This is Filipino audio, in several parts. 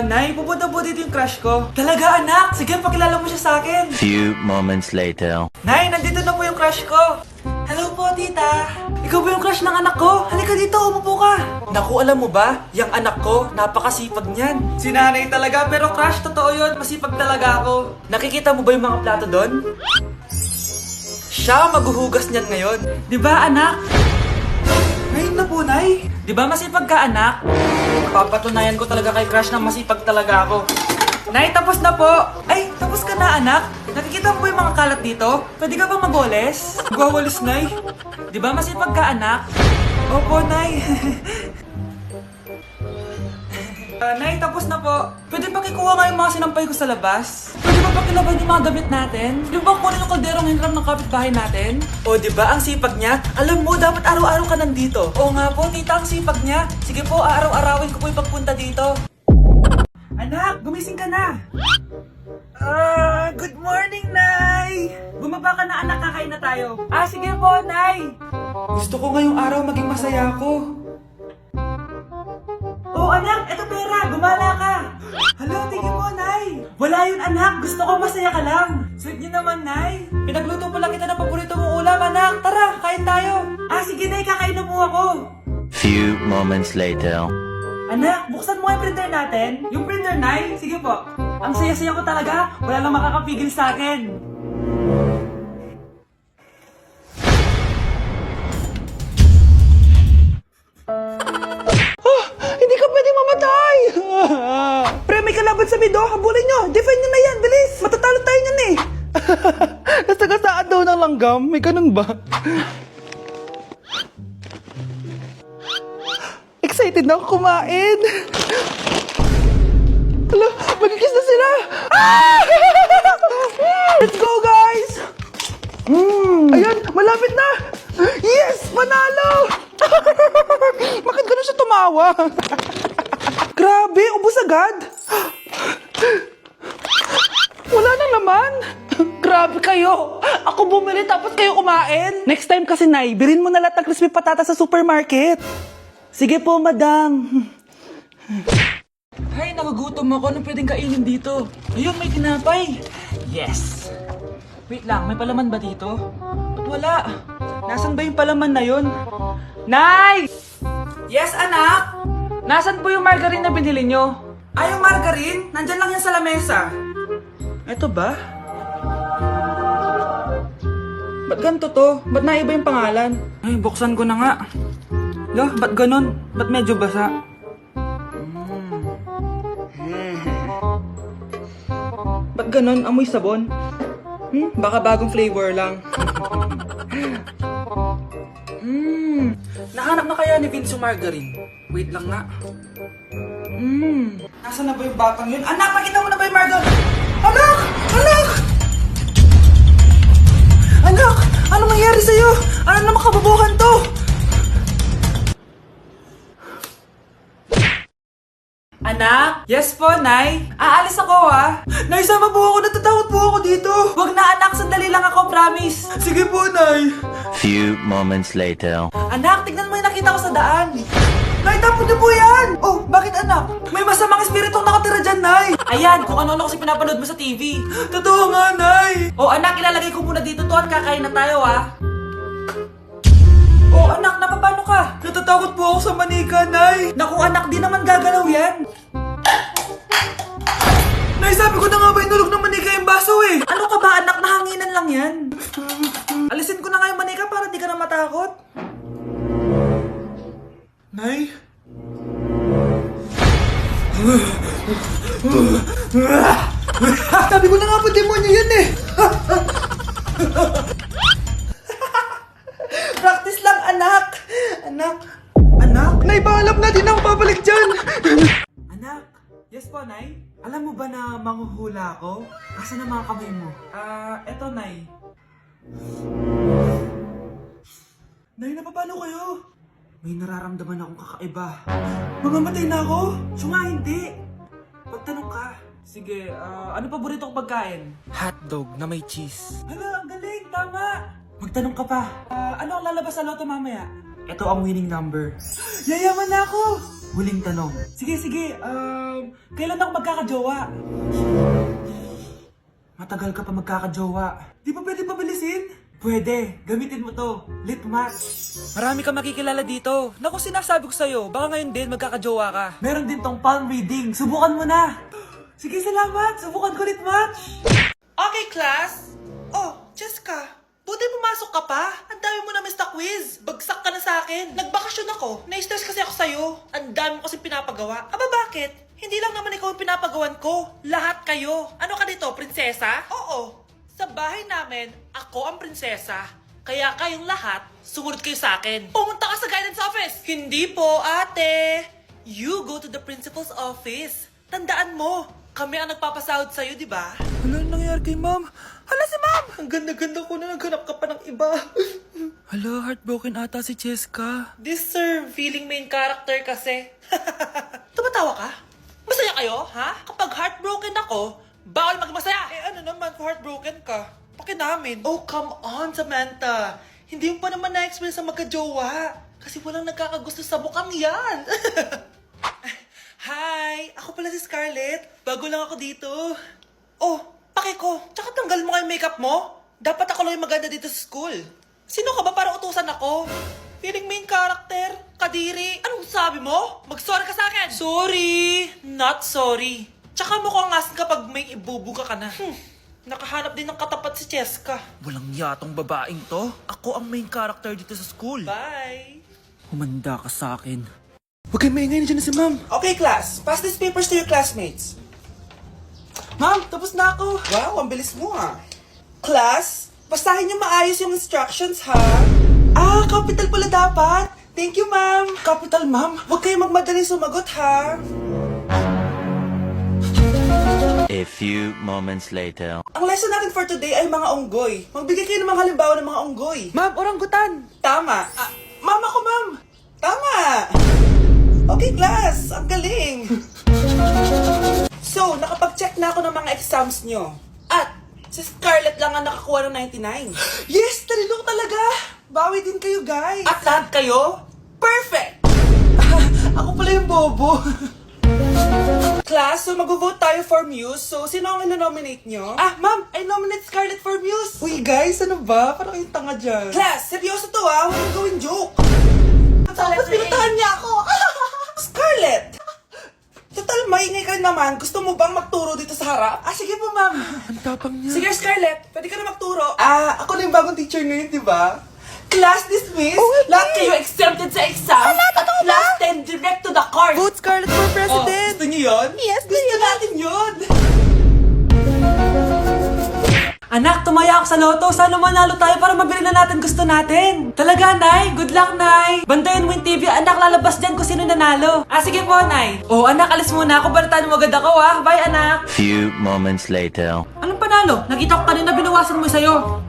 Nay, pupunta po dito yung crush ko. Talaga, anak? Sige, pakilala mo siya sa akin. Few moments later. Nay, nandito na po yung crush ko. Hello po, tita. Ikaw ba yung crush ng anak ko? Halika dito, umupo ka. Naku, alam mo ba? Yung anak ko, napakasipag niyan. Si nanay talaga, pero crush, totoo yun. Masipag talaga ako. Nakikita mo ba yung mga plato doon? Siya maghuhugas niyan ngayon. Di ba, anak? Ngayon na po, Nay. Di ba masipag ka, anak? Papatunayan ko talaga kay crush na masipag talaga ako. Nay, tapos na po. Ay, tapos ka na, anak. Nakikita mo ba yung mga kalat dito? Pwede ka bang magwalis? Magwawalis, Nay. Di ba masipag ka, anak? Opo, Nay. Nay, tapos na po. Pwede ba kikuha nga yung mga sinampay ko sa labas? Pwede ba pakilaban yung mga damit natin? Di ba kunin yung kalderong hinram ng kapitbahay natin? O, di ba ang sipag niya? Alam mo, dapat araw-araw ka nandito. Oo nga po, tita, ang sipag niya. Sige po, araw-arawin ko po yung pagpunta dito. Anak, gumising ka na. Good morning, Nay! Bumaba ka na, anak, kakain na tayo. Sige po, Nay! Gusto ko ngayong araw maging masaya ako. Oh, anak, eto pera, gumala ka. Hala, tingin mo, Nay. Wala yun, anak, gusto ko masaya ka lang. Sweet niyo naman, Nay. Pinagluto pala kita ng paborito mong ulam, anak. Tara, kain tayo. Sige, Nay, kakain na po ako. Few moments later. Anak, buksan mo yung printer natin. Yung printer, Nay? Sige po. Ang saya-saya ko talaga. Wala lang makakapigil sa akin. Hindi ka pwedeng mamatay! Pre, may kalaban sa mido. Habulin nyo. Defend nyo na yan. Bilis. Matatalo tayo nyan eh. Nasagasaan daw ng langgam? May ganun ba? Excited na ako kumain! Hala, magkikis na sila! Let's go, guys! Ayan, malapit na! Yes! Panalo! Bakit ganun siya tumawa? Grabe, ubos agad! Wala na naman! Grabe kayo! Ako bumili tapos kayo kumain! Next time kasi, Nay, bilhin mo na lahat ng crispy patata sa supermarket! Sige po, madam! Ay, nagugutom ako. Anong pwedeng kainin dito? Ayun, may tinapay! Yes! Wait lang, may palaman ba dito? Ba't wala? Nasaan ba yung palaman na yun? Nay! Yes, anak? Nasaan po yung margarine na binili nyo? Yung margarine? Nandyan lang yan sa lamesa. Eto ba? Ba't ganito to? Ba't naiba yung pangalan? Ay, buksan ko na nga. Lo, ba't ganun? Ba't medyo basa? Ba't ganun? Amoy sabon? Baka bagong flavor lang. Nahanap na kaya ni Vince yung margarine? Wait lang nga. Nasaan na ba yung batang yun? Anak, nakita mo na ba yung margarine? Anak! Anak! Anak! Ano mangyari sa'yo? Ano naman kababuhan to? Anak? Yes po, Nay. Aalis ako, ha? Nay, sama po ako. Natatakot po ako dito. Wag na, anak. Sandali lang ako, promise. Sige po, Nay. Few moments later. Anak, tignan mo yung nakita ko sa daan. Nay, tapon niyo po yan. Oh, bakit, anak? May masamang espiritong nakatira dyan, Nay. Ayan, kung ano-ano kasi pinapanood mo sa TV. Totoo nga, Nay. Oh, anak, ilalagay ko muna dito to at kakain na tayo, ha? Oh, anak, napapano ka? Natatakot po ako sa manika, Nay. Naku, anak, di naman gagalaw yan. Nay, sabi ko na nga ba inulog ng manika yung baso eh. Ano ka ba, anak? Nahanginan lang yan. Alisin ko na nga yung manika para di ka na matakot. Nay? Sabi ko na nga po, demonyo yan eh. Practice lang, anak. Anak. Anak? Nay, paalam na. Di na ako babalik dyan. Anak. Yes po, Nay. Alam mo ba na manghuhula ako? Asa na mga kamay mo? Eto, Nay. Nay, napapano kayo? May nararamdaman akong kakaiba. Mamamatay na ako? Siya nga, hindi. Pagtanong ka. Sige, ano paborito kong pagkain? Hotdog na may cheese. Hala, ang galing. Tama. Magtanong ka pa. Ano ang lalabas sa loto mamaya? Ito ang winning number. Yayaman na ako! Huling tanong. Sige. Kailan ako magkakajowa? Matagal ka pa magkakajowa. Di ba pwede pabilisin? Pwede. Gamitin mo to. Lit match. Marami ka makikilala dito. Naku, sinasabi ko sa'yo, baka ngayon din magkakajowa ka. Meron din tong palm reading. Subukan mo na. Sige, salamat. Subukan ko lit match. Okay, class. Oh, Jessica. Buti pumasok ka pa. Ang dami mo na miss na quiz. Bagsak ka na sa akin. Nagbakasyon ako. Na-stress kasi ako sa'yo. Ang dami mo kasi pinapagawa. Aba, bakit? Hindi lang naman ikaw ang pinapagawan ko. Lahat kayo. Ano ka dito, prinsesa? Oo. Sa bahay namin, ako ang prinsesa. Kaya kayong lahat, sumunod kayo sa akin. Pumunta ka sa guidance office. Hindi po, ate. You go to the principal's office. Tandaan mo, kami ang nagpapasahod sa'yo, di ba? Ano nangyayari kay ma'am? Hala si ma'am! Ang ganda-ganda ko na naghanap ka pa ng iba. Hala, heartbroken ata si Cheska. This sir, feeling main character kasi. Tumatawa ka? Masaya kayo, ha? Kapag heartbroken ako, bawal maging masaya. Eh ano naman kung heartbroken ka? Pakinamin. Oh, come on, Samantha. Hindi mo pa naman na-experience ang magka-jowa. Kasi walang nagkakagusto sa bukang yan. Hi! Ako pala si Scarlett. Bago lang ako dito. Oh, pake ko. Tsaka tanggal mo yung makeup mo. Dapat ako lang yung maganda dito sa school. Sino ka ba para utusan ako? Feeling main character? Kadiri? Anong sabi mo? Mag-sorry ka sa akin. Sorry! Not sorry. Tsaka mukhang asin kapag may ibubuga ka na. Nakahanap din ng katapat si Cheska. Walang yatong babaeng to. Ako ang main character dito sa school. Bye! Humanda ka sa akin. Huwag kayo maingay, nandiyan na si ma'am. Okay, class. Pass these papers to your classmates. Ma'am, tapos na ako. Wow, ang bilis mo ah. Class, basahin niyo maayos yung instructions ha. Ah, capital pala dapat. Thank you, ma'am. Capital, ma'am. Huwag kayo magmadaling sumagot ha. A few moments later. Ang lesson natin for today ay mga unggoy. Magbigay kayo ng mga halimbawa ng mga unggoy. Ma'am, oranggutan. Tama. Ma'am ako, ma'am. Tama. Okay, class. Ang galing. So, nakapag-check na ako ng mga exams nyo. At, si Scarlett lang ang nakakuha ng 99. Yes! Talino talaga! Bawi din kayo, guys. At lahat kayo? Perfect! Ako pala yung bobo. Class, so mag-vote tayo for Muse. So, sino ang ino-nominate nyo? Ah, ma'am! I nominate Scarlett for Muse! Uy, guys, ano ba? Parang yung tanga dyan. Class, seryoso to ah! Huwag mong gawin joke! Tapos pinuntahan niya ako! Scarlett! Total, maingay ka naman. Gusto mo bang magturo dito sa harap? Ah, sige po, ma'am. Ang tapang niya. Sige, Scarlett. Pwede ka na magturo. Ah, ako na yung bagong teacher ngayon, di ba? Class dismissed. Lahat kayo exempted sa exam. At class 10 direct to the court. Vote Scarlett for president. Gusto niyo yun? Yes, gusto natin yun. Anak, tumaya ako sa loto. Sana manalo tayo para mabili na natin gusto natin. Talaga, Nay? Good luck, Nay. Bantayan mo yung TV. Anak, lalabas dyan kung sino nanalo. Ah, sige po, Nay. Oh, anak, alis muna ako. Balitaan mo agad ako, ah. Bye, anak. Few moments later. Anong panalo? Nakita ko kanina binawasan mo sa'yo.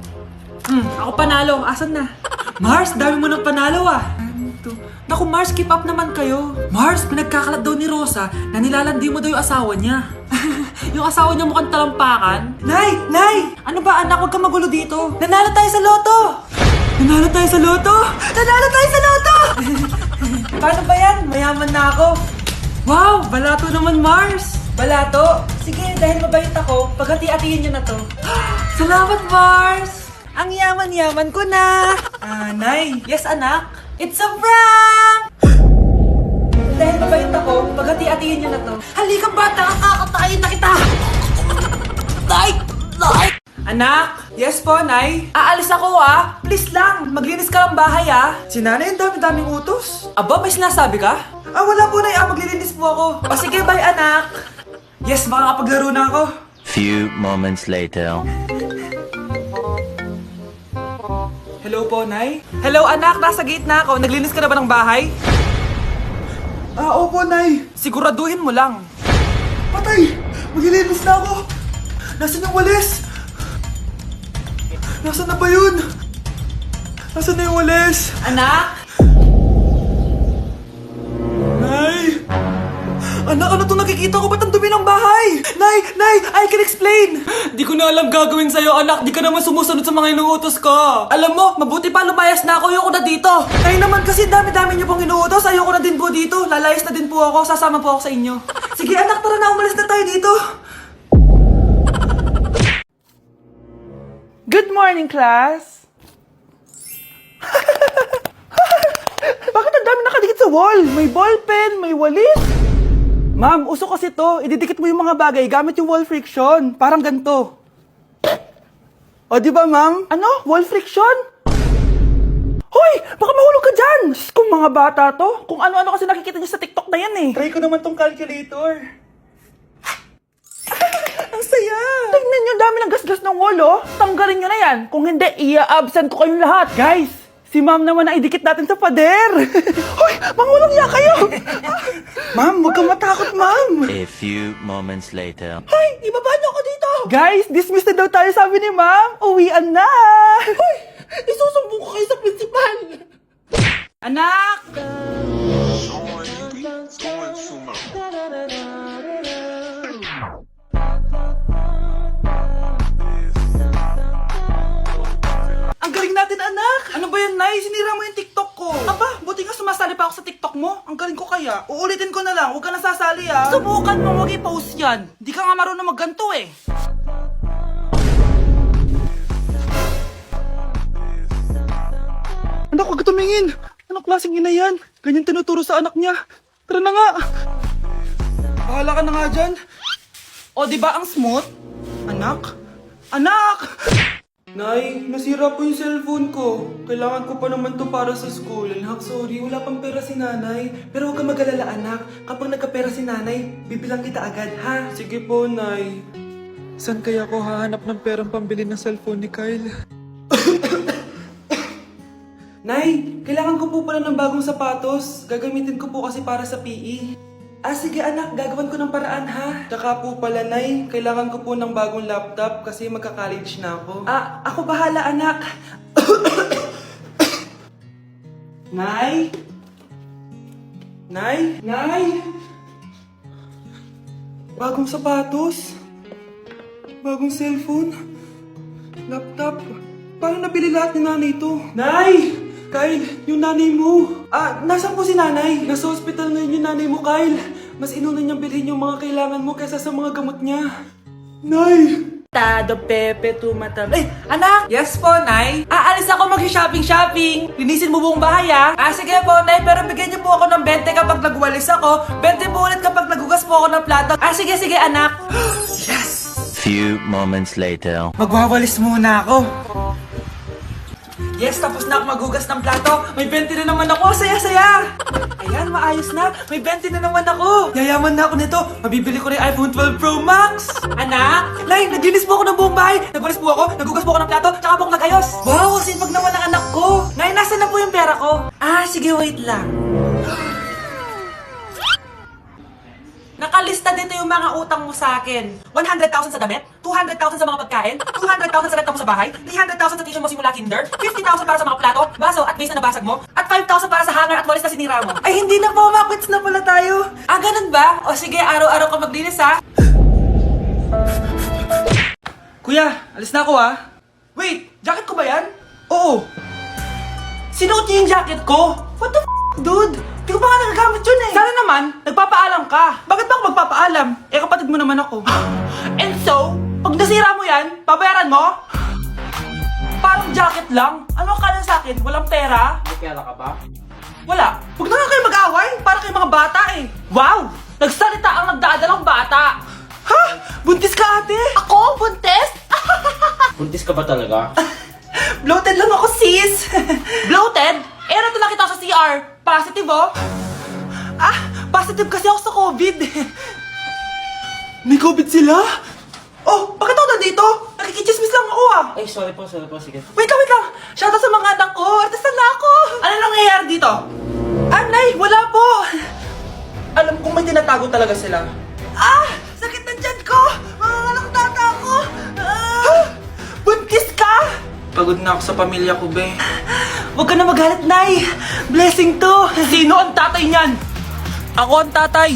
Ako panalo. Asan na? Mars, dami mo ng panalo, ah. Naku, Mars, keep up naman kayo. Mars, pinagkakalat daw ni Rosa na nilalandi mo daw yung asawa niya. Yung asawa niya mukhang talampakan. Nay! Nay! Ano ba, anak? Huwag kang magulo dito. Nanalo tayo sa loto! Nanalo tayo sa loto! Nanalo tayo sa loto! Paano ba yan? Mayaman na ako. Wow! Balato naman, Mars! Balato? Sige, dahil mabait ako, paghati-hatiin niyo na to. Salamat, Mars! Ang yaman-yaman ko na! Nay! Yes, anak? It's a prank! Dahil mabait ako, paghati-hatiin niyo na to. Halika bata, kakatayin na kita! Nay! Nay! Anak! Yes po, Nay? Aalis ako ah! Please lang, maglinis ka ng bahay ah! Si nanay ang dami-daming utos. Aba, may sinasabi ka? Ah, wala po, Nay. Maglilinis po ako. O sige, bye anak! Yes, makakapaglaro na ako. Few moments later. Hello po, Nay? Hello, anak! Nasa gate na ako. Naglinis ka na ba ng bahay? Ah, opo, Nay. Siguraduhin mo lang. Patay! Maglilinis na ako. Nasaan yung walis? Nasaan na ba yun? Nasaan na yung walis? Anak? Nay! Anak, ano itong nakikita ko? Ba't ang dumi ng bahay? Nay, I can explain! Di ko na alam gagawin sa'yo, anak. Di ka naman sumusunod sa mga inuutos ko. Alam mo, mabuti pa lumayas na ako. Ayoko na dito. Kayo naman kasi dami-dami niyo pong inuutos. Ayoko na din po dito. Lalayas na din po ako. Sasama po ako sa inyo. Sige anak, tara na. Umalis na tayo dito. Good morning, class! Bakit ang dami nakadikit sa wall? May ballpen, may walis. Ma'am, uso kasi to. Ididikit mo yung mga bagay gamit yung wall friction. Parang ganito. O, di ba, ma'am? Ano? Wall friction? Hoy! Baka mahulog ka dyan! Sus, kung mga bata to. Kung ano-ano kasi nakikita niyo sa TikTok na yan eh. Try ko naman tong calculator. Ang saya! Tingnan niyo, dami ng gasgas ng wall, oh. Tanggalin niyo na yan. Kung hindi, i-absent ko kayong lahat. Guys, si ma'am naman na idikit natin sa pader. Hoy, mangulong niya kayo! Ma'am, huwag kang matakot, ma'am. A few moments later. Hoy, ibaba niyo ako dito. Guys, dismiss na daw tayo, sabi ni ma'am. Uwian na. Hoy, isusumbong ko kayo sa principal. Anak! Ang galing natin, anak! Ano ba yan, Nay? Sinira mo yung TikTok ko. Aba, buti nga sumasali pa ako sa TikTok mo. Ang galing ko kaya. Uulitin ko na lang. Huwag ka na sasali, ah. Subukan mo, huwag i-post yan. Di ka nga marunong magganto, eh. Anak, huwag ka tumingin. Anong klaseng ina yan? Ganyan tinuturo sa anak niya. Tara na nga. Bahala ka na nga dyan. O, di ba ang smooth? Anak? Anak! Nay, nasira po yung cellphone ko. Kailangan ko pa naman to para sa school. Anak, sorry, wala pang pera si nanay. Pero huwag ka mag-alala, anak. Kapag nagkapera si nanay, bibilang kita agad, ha? Sige po, Nay. Saan kaya ako hahanap ng perang pambili ng cellphone ni Kyle? Nay, kailangan ko po pala ng bagong sapatos. Gagamitin ko po kasi para sa PE. Ah, sige anak, gagawin ko ng paraan ha. Tsaka po pala, Nay, kailangan ko po ng bagong laptop kasi magka-college na ako. Ah, ako bahala anak. Nay? Nay? Nay? Bagong sapatos? Bagong cellphone? Laptop? Paano nabili lahat ni nanay ito? Nay! Kyle, yung nanay mo. Ah, nasaan po si nanay? Nasa hospital ngayon yung nanay mo, Kyle. Mas inuna niyang bilhin yung mga kailangan mo kaysa sa mga gamot niya. Nay! Tado Pepe tumatab. Eh, anak! Yes po, Nay. Aalis ako mag-shopping. Linisin mo buong bahay, ah. Ah, sige po, Nay. Pero bigyan niyo po ako ng 20 kapag nagwalis ako. 20 po ulit kapag nagugas po ako ng plato. Ah, sige, anak. Yes! Few moments later. Magwawalis muna ako. Yes, tapos na ako maghugas ng plato. May 20 na naman ako. Saya-saya. Ayan, maayos na. May 20 na naman ako. Yayaman na ako nito. Mabibili ko rin iPhone 12 Pro Max. Anak! Nay, naglinis po ako ng buong bahay. Nagwalis po ako, naghugas po ako ng plato, tsaka po ako nagayos. Wow, sipag naman ng anak ko. Nay, nasaan na po yung pera ko? Ah, sige, wait lang. Nakalista dito yung mga utang mo sa akin. 100,000 sa damit, 200,000 sa mga pagkain, 200,000 sa renta mo sa bahay, 300,000 sa tuition mo simula kinder, 50,000 para sa mga plato, baso at vase na nabasag mo, at 5,000 para sa hanger at walis na sinira mo. Ay, hindi na po, makwits na pala tayo. Ah, ganun ba? O sige, araw-araw ka maglinis ha. Kuya, alis na ako ha. Wait, jacket ko ba yan? Oo. Sinuot niya yung jacket ko? What the dude? Di ko pa nga nagagamit yun eh. Sana naman, nagpapaalam ka. Bakit ba ako magpapaalam? Eh, kapatid mo naman ako. And so, pag nasira mo yan, babayaran mo? Parang jacket lang. Ano ang kanan sa akin? Walang pera? May pera ka ba? Wala. Huwag na nga kayo mag-away. Para kayo mga bata eh. Wow! Nagsalita ang nagdadalang bata. Ha? Buntis ka ate? Ako? Buntis? Buntis ka ba talaga? Bloated lang ako sis. Bloated? Eh, nato nakita ko sa CR. Positive oh. Ah, positive kasi ako sa COVID. May COVID sila? Oh, bakit ako nandito? Nakikichismis lang ako ah. Ay, sorry po, sige. Wait lang. Shoutout sa mga anak ko. Artista na ako. Ano nangyayari dito? Nay, wala po. Alam kong may tinatago talaga sila. Ah, sakit ng tiyan ko. Mga tata ako. Buntis ka? Pagod na ako sa pamilya ko, be. Huwag ka na magalit, Nay. Blessing to. Sino ang tatay niyan? Ako ang tatay.